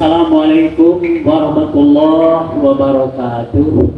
Assalamualaikum warahmatullahi wabarakatuh.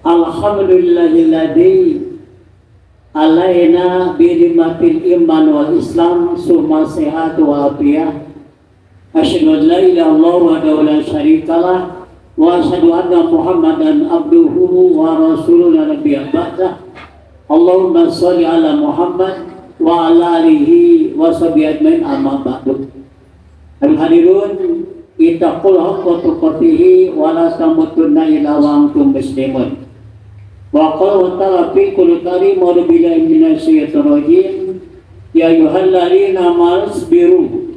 Alhamdulillahilladzi alaina birimatil iman wal islam summa sehat wa afiyah. Asyhadu an la ilaha illallah wa la syarikalah wa asyhadu anna Muhammadan abduhu wa rasuluhu la nabiyya ba'dah. Allahumma shalli ala Muhammad wa ala alihi wa sahbihi ajmain, amma ba'du. Al-hadirun, ittaqul haqqa tuqatih wa la tamutunna illa wa antum muslimun. Wa qala ta'ala fi kulli karim wa billahi minasyaitonir rajim, ya ayyuhalladzina amanu sabiru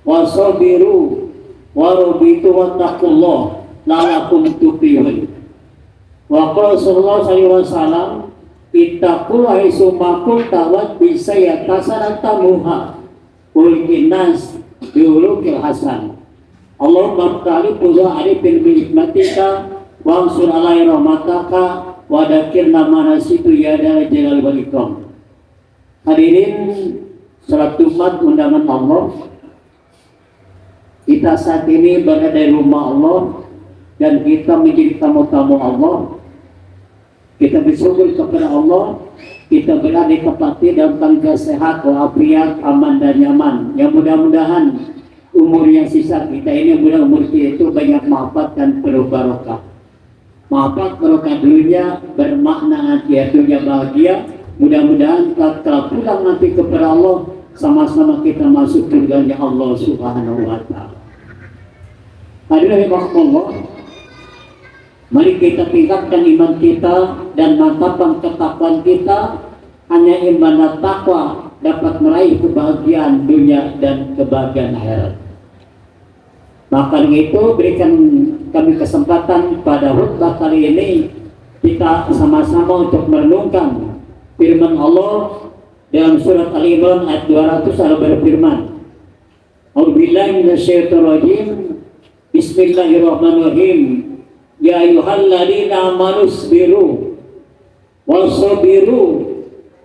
wa sabiru wa rabitu wattaqullah la'allakum tuflihun. Wa qala sallallahu alaihi wasallam, ittaqul haitsu ma kunta wa bisa yatasanatamuha ulil nas biulukil hasan. Allahumma ta'ala qudha arifin bi hikmatika wa ansur alai rahmataka wa dakirna manasitu ya dal jalal wal ikram. Hadirin salat Jumat undangan Allah, kita saat ini berada di rumah Allah dan kita menjadi tamu-tamu Allah. Kita bersyukur kepada Allah, kita berada di tempat dalam keadaan sehat, walafiat, aman dan nyaman. Yang mudah-mudahan umur yang sisa kita ini, mudah umur kita itu banyak manfaat dan penuh barokah. Manfaat barokah dunia bermakna akhirat dunia bahagia. Mudah-mudahan setelah pulang nanti kepada Allah, sama-sama kita masuk surganya Allah Subhanahu wa Ta'ala. Hadirin Allah, mari kita tingkatkan iman kita dan mantapkan ketakwaan kita. Hanya iman dan takwa dapat meraih kebahagiaan dunia dan kebahagiaan akhirat. Maka itu berikan kami kesempatan pada khutbah kali ini kita sama-sama untuk merenungkan firman Allah dalam surat Al-Imran ayat 200. Allah berfirman, A'udzubillahi minasyaitonir rajim. Bismillahirrahmanirrahim. Ya ayyuhalladzina amanu sabiru wasabiru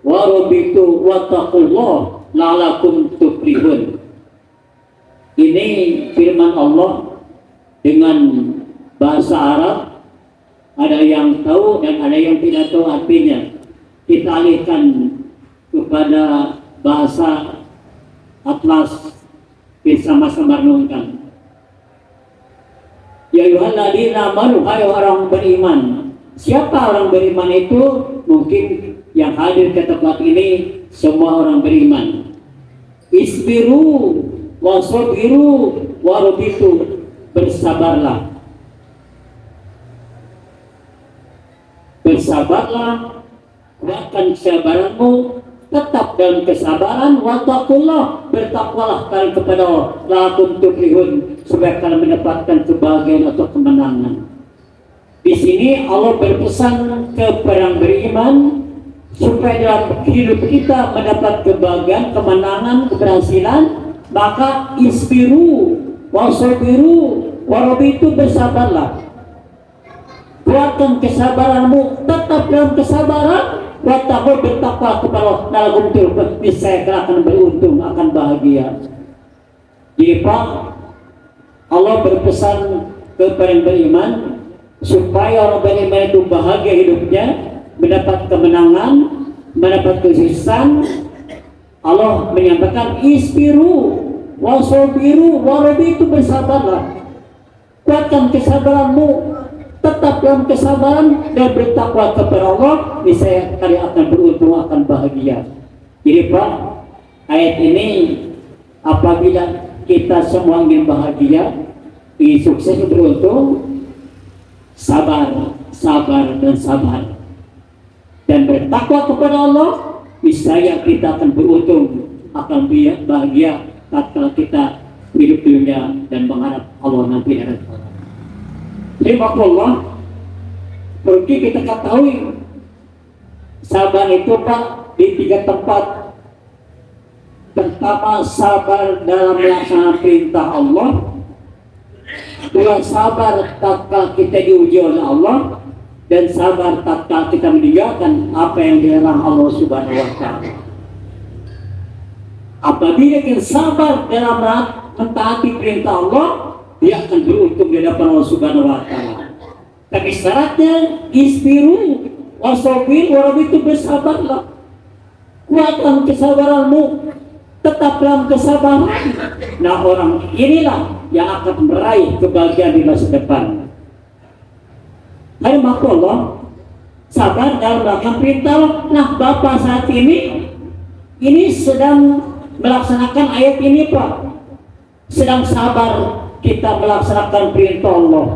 warabitu wattaqullaha la'allakum tuflihun. Ini firman Allah dengan bahasa Arab. Ada yang tahu dan ada yang tidak tahu artinya. Kita alihkan kepada bahasa Atlas, kita sama-sama renungkan. Ya ayyuhalladzina amanu, hai orang beriman. Siapa orang beriman itu? Mungkin yang hadir ke tempat ini semua orang beriman. Isbiru wasabiru warabitu, bersabarlah. Bersabarlah, kuatkan kesabaranmu, tetap dalam kesabaran. Wattaqullah, bertakwalah kalian kepada Allah, la'allakum tuflihun, supaya kalian mendapatkan kebahagiaan atau kemenangan. Di sini Allah berpesan kepada yang beriman supaya dalam hidup kita mendapat kebahagiaan, kemenangan, keberhasilan. Maka isbiru wasabiru warabitu, bersabarlah. Kuatkan kesabaranmu, tetap dalam kesabaran. Wattaqul, bertakwa kepada Allah, la'allakum tuflihun, niscaya kalian akan beruntung, akan bahagia. Jadi Pak, Allah berpesan kepada yang beriman supaya orang beriman itu bahagia hidupnya, mendapat kemenangan, mendapat kesuksesan. Allah menyampaikan isbiru wasabiru warabitu, bersabarlah. Kuatkan kesabaranmu, tetap dalam kesabaran dan bertakwa kepada Allah, niscaya kalian akan beruntung, akan bahagia. Jadi Pak, ayat ini apabila kita semua ingin bahagia, ingin sukses, beruntung, sabar, sabar dan sabar, dan bertakwa kepada Allah, niscaya kita akan beruntung, akan bahagia tatkala kita hidup dunia dan mengharap Allah nanti akhirat. Terima Allah, pergi kita ketahui sabar itu Pak di 3 tempat. Pertama, sabar dalam melaksanakan perintah Allah. Dua, sabar tatkala kita diuji oleh Allah. Dan sabar tatkala kita meninggalkan apa yang dilarang Allah Subhanahu wa Ta'ala. Apabila kita sabar dalam mentaati perintah Allah, dia akan beruntung di hadapan Allah Subhanahu wa Ta'ala. Tapi syaratnya isbiru wasabiru warabitu, bersabarlah. Kuatkan kesabaranmu, tetap dalam kesabaran. Nah, orang inilah yang akan meraih kebahagiaan di masa depan. Hai Allah, sabar dalam melaksanakan perintah Allah. Nah, Bapak saat ini sedang melaksanakan ayat ini Pak. Sedang sabar kita melaksanakan perintah Allah,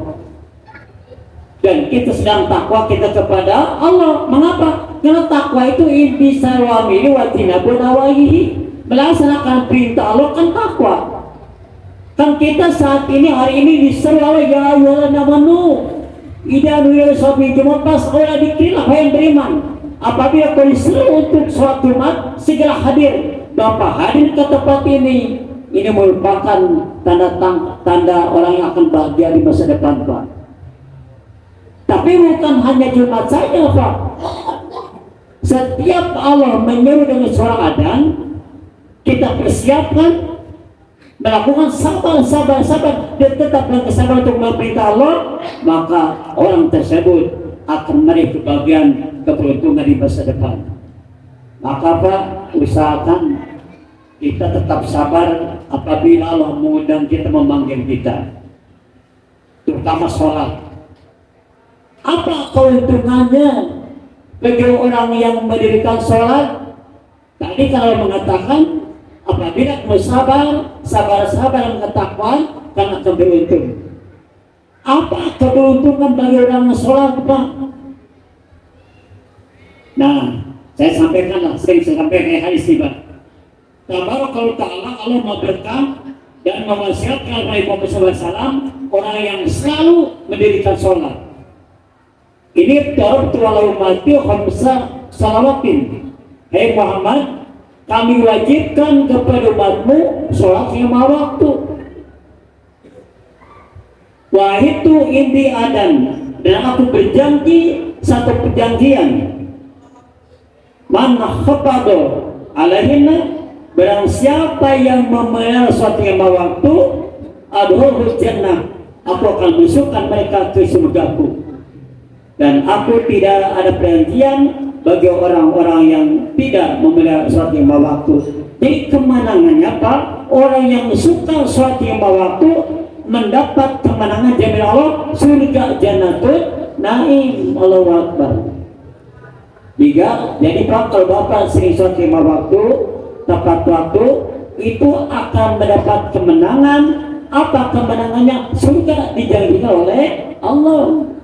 dan kita sedang takwa kita kepada Allah. Mengapa? Karena takwa itu intisal wamili wa tinabun nawahihi. Melaksanakan perintah Allah kan takwa. Kan kita saat ini hari ini diseru oleh ya ayyuhalladzina amanu idza nudiya lis-salati pas oleh dikira yang beriman. Apabila kau diseru untuk sholat Jumat, segera hadir. Bapak hadir ke tempat ini merupakan tanda orang yang akan bahagia di masa depan, Pak. Tapi bukan hanya Jumat saja, Pak. Setiap Allah menyeru dengan suara adzan, kita persiapkan melakukan sabar dan tetap bersabar untuk memerintah Allah, maka orang tersebut akan meraih kebahagiaan, keberuntungan di masa depan. Maka Pak, usahakan kita tetap sabar apabila Allah mengundang kita, memanggil kita, terutama sholat. Apa keuntungannya bagi orang yang mendirikan sholat? Tadi kalau mengatakan apabila kamu sabar dan ketakwaan, kan akan beruntung. Apa keberuntungan bagi orang yang sholat, Pak? Nah, saya sampaikanlah, sering saya sampaikan hadis ini, Pak. Tabarakallahu ta'ala, Allah memberkah dan mewasiatkan Nabi Muhammad SAW orang yang selalu mendirikan sholat. Ini taraktu ala ummati khamsa salawatin. Hai Muhammad, kami wajibkan kepada umatmu sholat 5 waktu. Wahidu indi adan, dan aku berjanji satu perjanjian. Man khafado alaihinna, barang siapa yang memelihara suatu 5 waktu, adkhulul jannah, aku akan masukkan mereka ke surgaku. Dan aku tidak ada perjanjian bagi orang-orang yang tidak memelihara suatu 5 waktu. Jadi kemenangannya, Pak, orang yang suka suatu 5 waktu mendapat kemenangan jamin Allah, surga jannatul naim. Allahu Akbar. Jadi Pak, kalau Bapak sering sholat 5 waktu tepat waktu, itu akan mendapat kemenangan. Apa kemenangannya? Surga dijanjikan oleh Allah.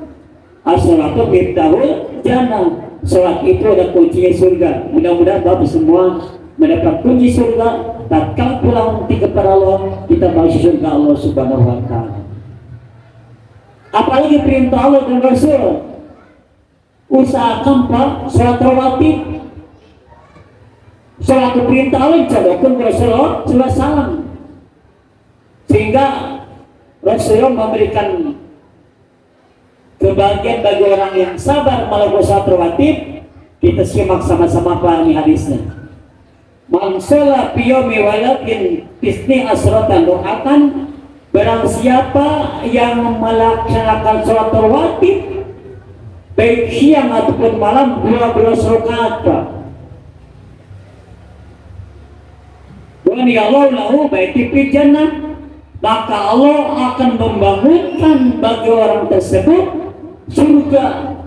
As-sholatu miftahul jannah. Sholat itu ada kuncinya surga. Mudah-mudahan Bapak semua mendapat kunci surga. Tatkala pulang nanti kepada Allah, kita masuk surga Allah Subhanahu wa ta'ala. Apalagi perintah Allah dan Rasul, usahakan Pak sholat rawatib. Sholat perintah Allah dicontohkan Rasulullah SAW, sehingga Rasulullah memberikan kebahagiaan bagi orang yang sabar melakukan sholat rawatib. Kita simak sama-sama Pak ini hadisnya. Man sholat fi yaumi walakin tisni asratan raka'atan, barang siapa yang melaksanakan sholat rawatib baik siang ataupun malam 12 rakaat, Pak. Wani Allah lahu baiti fil jannah, maka Allah akan membangunkan bagi orang tersebut surga.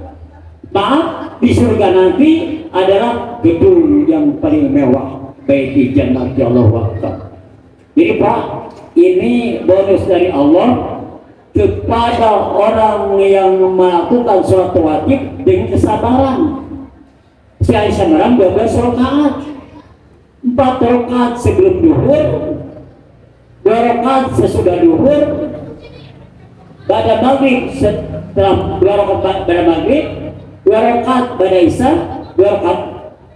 Maaf, di surga nanti adalah gedung yang paling mewah, baiti jannah ya Allah wa'ala. Jadi Pak, ini bonus dari Allah kepada orang yang melakukan sholat wajib dengan kesabaran. Saya samaran 12 rakaat, 4 rakaat sebelum duhur, 2 rakaat sesudah duhur, pada maghrib setelah 2 rakaat pada maghrib, 2 rakaat pada isya, 2 rakaat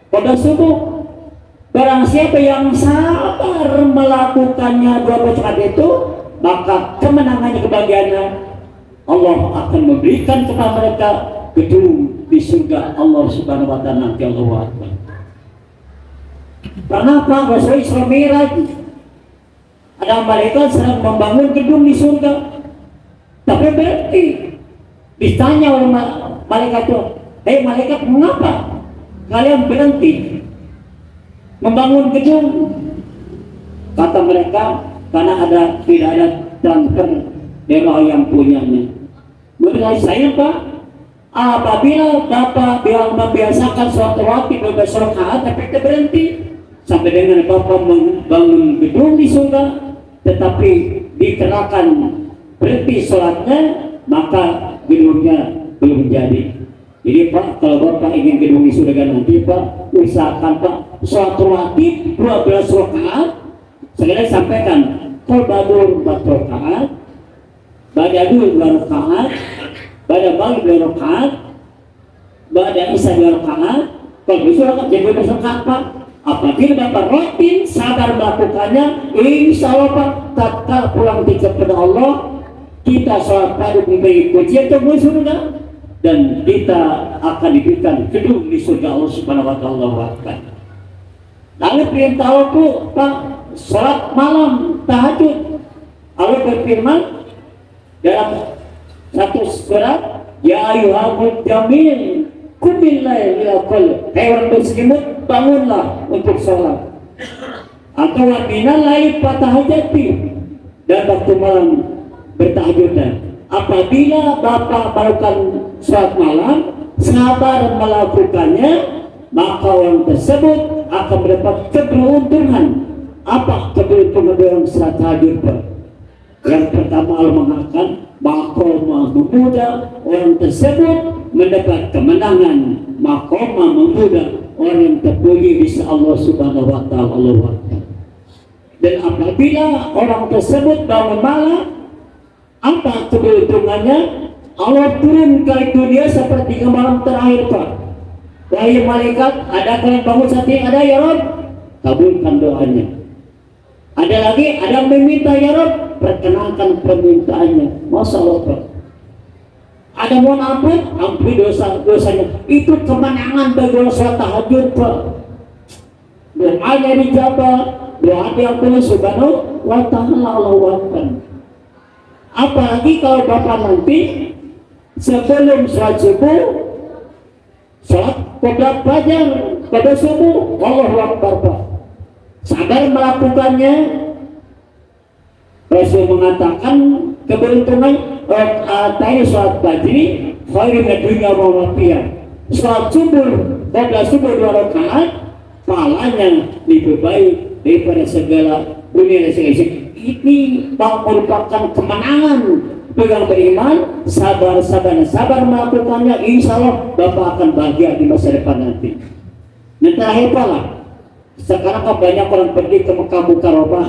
pada subuh. Barang siapa yang sabar melakukannya 12 rakaat itu, maka kemenangannya, kebahagiaannya, Allah akan memberikan kepada mereka gedung di surga Allah Subhanahu wa ta'ala. Allahu Akbar. Karena apa? Rasul Isra Mi'raj, ada malaikat sedang membangun gedung di surga. Tapi berarti ditanya oleh malaikat itu, "Hei malaikat, mengapa kalian berhenti membangun gedung?" Kata mereka, karena tidak ada transfer dari orang yang punyanya. Menurut saya Pak, apabila Bapak membiasakan suatu waktu 12 rakaat tapi kita berhenti sampai dengan Bapak membangun gedung di surga, tetapi dikenakan berhenti sholatnya, maka gedungnya belum jadi. Jadi Pak, kalau Bapak ingin gedung di surga nanti Pak, usahakan Pak sholat rawatib 12 rakaat. Saya sampaikan, Badur 4 rakaat, Ba'da Duhur 2 rakaat, Ba'da Maghrib 2 rakaat, Ba'da Isya 2 rakaat. Kalau bisa kan jadi bersekat Pak. Apabila Bapak rutin sabar melakukannya, insya Allah Pak, tatkala pulang kepada Allah, kita sholat pada diberi pujian untuk surga, dan kita akan diberikan gedung di surga Allah Subhanahu wa Ta'ala. Lalu perintah Allah Pak, sholat malam tahajud. Allah berfirman dalam satu surat, ya ayyuhal muzammil qum bil-laili illa qalil. Hai orang muslimin, bangunlah untuk sholat. Atau minal laili fatahajjati, dan waktu malam bertahajudlah. Apabila Bapak melakukan sholat malam, sabar melakukannya, maka orang tersebut akan mendapat keberuntungan. Apa keberuntungan orang sholat tahajud Pak? Yang pertama Allah mengatakan maqama memuda, orang tersebut mendapat kemenangan. Maqama memuda, orang yang terpuji bisa Allah Subhanahu wa Ta'ala. Dan apabila orang tersebut bangun malam, apa keberuntungannya? Allah turun ke dunia seperti malam terakhir Pak. Wahai malaikat, ada kalian bangun saat ini? Ada ya Rob? Kabulkan doanya. Ada lagi, ada yang meminta ya Rob? Perkenankan permintaannya. Masya Allah Pak. Ada mohon ampun, ampuni dosa-dosanya. Itu kemenangan bagi orang sholat tahajud Pak. Doanya dijabah, doa yang tulus Subhanahu wa Ta'ala Allah wakan. Apalagi kalau Bapak nanti sebelum sholat subuh, sholat qiblat fajar pada subuh, Allahu Akbar Pak. Sabar melakukannya. Rasul mengatakan keberuntungan tadi sholat fajri khairu min dunya wa ma fiha. Sholat subuh pada subuh 2 rakaat, pahalanya lebih baik daripada segala dunia dan segala isi. Ini merupakan kemenangan bagi yang beriman. Sabar melakukannya, insya Allah Bapak akan bahagia di masa depan nanti. Dan terakhir Pak, sekarang kan banyak orang pergi ke Mekah Mukarramah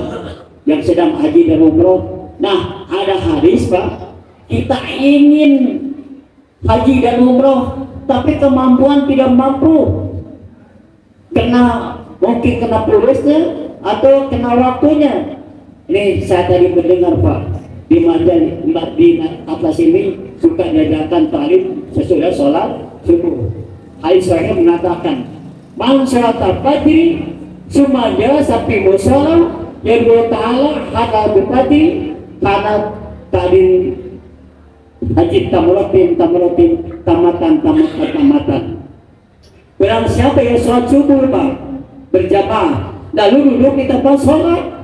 yang sedang haji dan umroh. Nah, ada hadis Pak, kita ingin haji dan umroh tapi kemampuan tidak mampu, mungkin kena tulisnya atau kena waktunya. Ini saya tadi mendengar Pak, di atas ini suka diadakan talim sesudah sholat subuh. Hadis saya mengatakan, man sholat al-fajri sumajah sapi musola yang ta'ala hada bupati karena tadi haji tamatan. Barang siapa yang sholat subuh Pak berjamaah, lalu duduk di tempat sholat,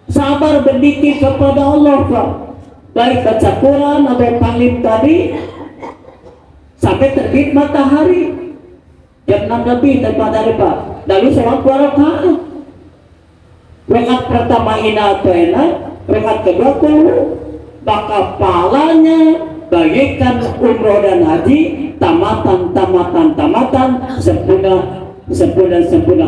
sabar berzikir kepada Allah Pak, baik baca Quran atau talim tadi sampai terbit matahari jam 6 lebih tempat dari Pak. Lalu sholat 2 rakaat. Rakaat pertama ina atau enak, rakaat kedua kudu, maka pahalanya bagikan umroh dan haji tamatan sempurna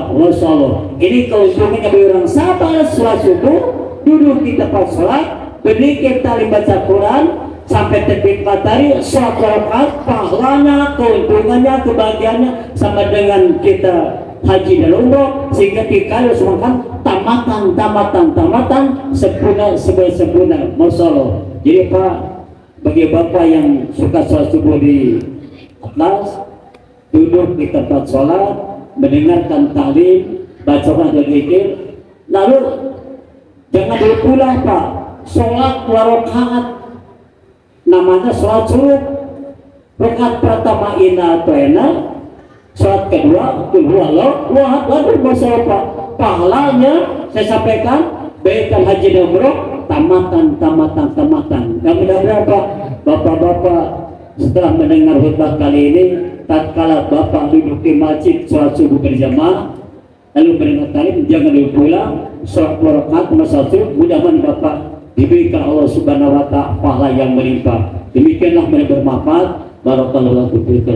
Allah. Ini keuntungannya bagi orang sabar sholat subuh, duduk di tempat sholat, berzikir talim baca Quran sampai terbit matahari, sholat 2 rakaat, pahalanya, keuntungannya, kebahagiaannya sama dengan kita haji dan umroh, sehingga dikali semakan tamatan sempurna Masya Allah. Jadi Pak, bagi Bapak yang suka sholat subuh di atlas, duduk di tempat sholat, mendengarkan talim, baca dan zikir, lalu jangan dulu pulang Pak, sholat 2 rakaat, namanya sholat subuh. Rakaat pertama ina atau enak, sholat kedua waduh Masya Allah Pak, pahalanya saya sampaikan baikkan haji dan umroh tamatan. Dan mudah-mudahan Pak, Bapak-bapak setelah mendengar khutbah kali ini, tatkala Bapak duduk di masjid sholat subuh berjamaah lalu mendengar talim, jangan dulu pulang, sholat 2 rakaat masa subuh, mudah-mudahan Bapak diberikan Allah Subhanahu wa Ta'ala pahala yang melimpah. Demikianlah mereka bermanfaat. Barakallahu fiikum.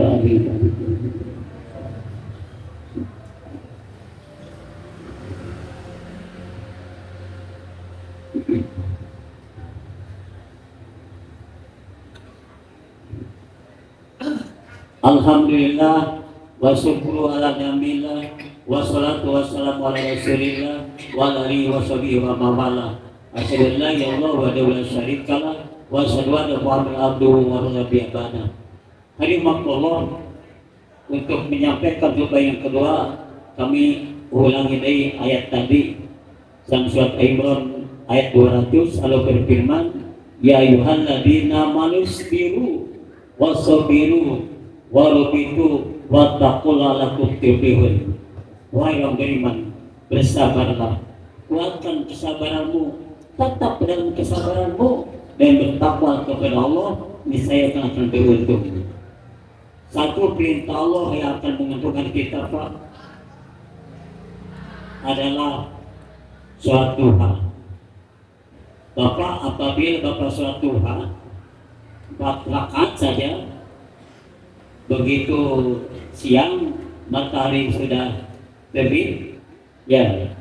Alhamdulillah wa syukru ala ni'amillah wa salatu wassalamu ala rasulillah wa alihi wa sahbihi wa mawala. Asyhadu an la ilaha illallah wa la syarikalah wa asyhadu anna Muhammadan abduhu wa rasuluh. Hadirin untuk menyampaikan khutbah yang kedua, kami ulangi dari ayat tadi dalam surat Imran ayat 200. Allah berfirman, ya ayyuhalladzina amanu sabiru wasabiru warabitu wattaqullaha la'allakum tuflihun. Wahai orang beriman, bersabarlah, kuatkan kesabaranmu, tetap dalam kesabaranmu, dan bertakwa kepada Allah, niscaya akan beruntung. Satu perintah Allah yang akan menguntungkan kita, Pak, adalah sholat duha. Bapak, apabila Bapak sholat duha 4 rakaat saja, begitu siang matahari sudah terbit, ya,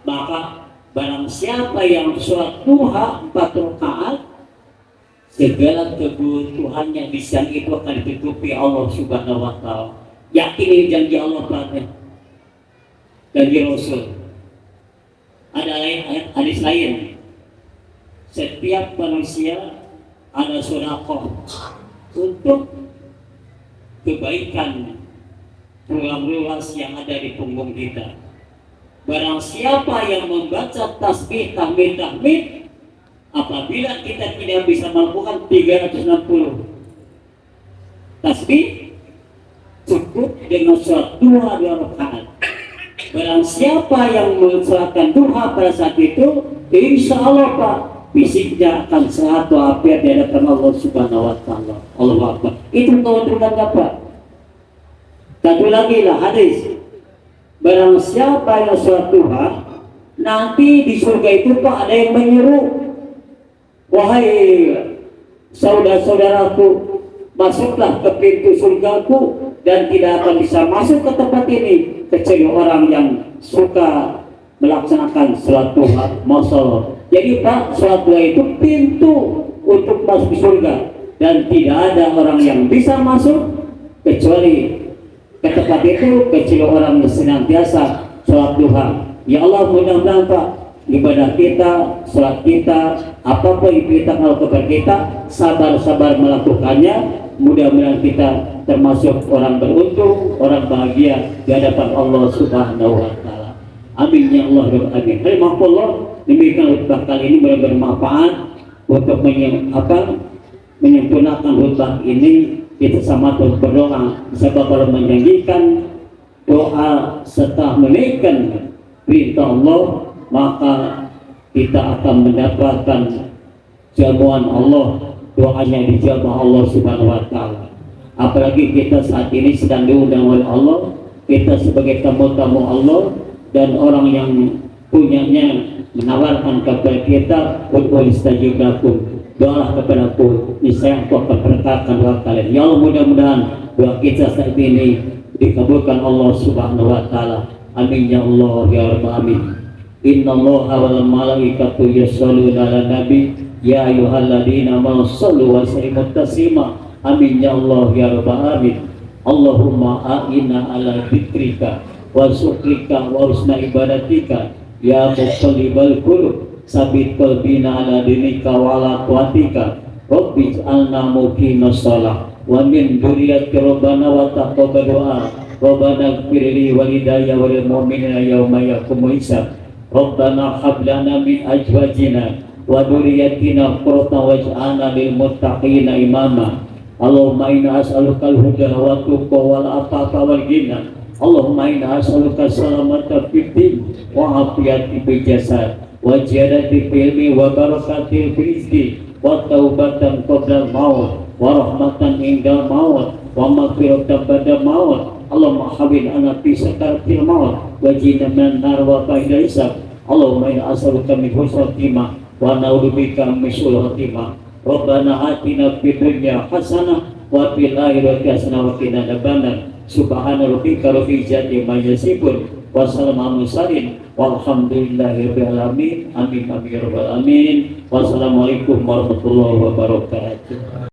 maka barang siapa yang sholat duha 4 rakaat, segala kebutuhannya di siang itu akan ditutupi Allah Subhanahu wa Ta'ala. Yakini janji Allah, Pak, janji Rasul. Ada hadis lain, setiap manusia ada sedekah untuk kebaikan tulang luas yang ada di punggung kita. Barang siapa yang membaca tasbih, tahmid, apabila kita tidak bisa melakukan 360 tasbih, cukup dengan sholat duha 2 rakaat. Barang siapa yang mensolatkan duha pada saat itu, insya Allah, Pak, fisiknya akan sehat walafiat di hadapan Allah Subhanahu wa Ta'ala. Allahu Akbar. Itu keuntungan Bapak. Satu lagi lah hadis, barang siapa yang sholat duha, nanti di surga itu, Pak, ada yang menyeru, wahai saudara-saudaraku, masuklah ke pintu surgaku, dan tidak akan bisa masuk ke tempat ini kecuali orang yang suka melaksanakan sholat duha. Masalah. Jadi, Pak, sholat duha itu pintu untuk masuk surga, dan tidak ada orang yang bisa masuk kecuali ke tempat itu kecuali orang yang senantiasa sholat duha. Ya Allah, mudah-mudahan, Pak, ibadah kita, sholat kita, apapun yang kita lakukan, kita sabar-sabar melakukannya. Mudah-mudahan kita termasuk orang beruntung, orang bahagia di hadapan Allah Subhanahu wa Ta'ala. Amin ya Allah rabbal alamin. Alhamdulillah, demikian khutbah kali ini bermanfaat untuk menyempurnakan khutbah ini. Kita sama terus berdoa, sebab kalau menjanjikan doa setelah menaikkan perintah Allah, maka kita akan mendapatkan jamuan Allah, doanya dijabah Allah Subhanahu wa Ta'ala. Apalagi kita saat ini sedang diundang oleh Allah, kita sebagai tamu-tamu Allah, dan orang yang punyanya menawarkan kepada kita, qul istajib lakum, doalah kepadaku, niscaya aku akan berkatkan doa kalian. Ya Allah, mudah-mudahan doa kita saat ini dikabulkan Allah Subhanahu wa Ta'ala. Amin ya Allah ya rabbal alamin. Inna Allaha wal malaikatu yusholluna 'alan nabi ya ayyuhalladzina amanu shollu wa sallimu taslima. Amin ya Allah ya rabbal alamin. Allahumma a'inna ala dzikrika wa syukrika wa husna ibadatika ya muqallibal qulub sabit qalbina ala dinika wa ala taatika. Rabbi ij'alna muqimas shalah wa min dzurriyyati rabbana wa taqabbal du'a. Rabbana ighfirli walidayya wal mu'minina yauma yaqumul hisab. Rabbana hab lana min azwajina wa dzurriyyatina qurrata waj'alna lil muttaqina imama. Allahumma inna as'aluka al-huda wa tuqa wal afafa wal ghina. Allahumma inna as'aluka salamata fid din wa afiyati fil jasad wa ziyadati fil ilmi wa barakatil rizqi wa taubatan qabla al-maut wa rahmatan inda al-maut wa maghfiratan ba'da al-maut. Allahumma hawwin ana fi sakaratil maut wa jinna minan nar wa ba'da hisab. Allahumma inna as'aluka min husnil khatimah wa na'udzubika min su'il khatimah. Rabbana atina fid dunya hasanah wa fil akhirati hasanah wa qina adzabannar. Subhana rabbika rabbil izzati amma yasifun wa salamun mursalin walhamdulillahi rabbil alamin. Amin amin ya rabbal alamin. Wassalamualaikum warahmatullahi wabarakatuh.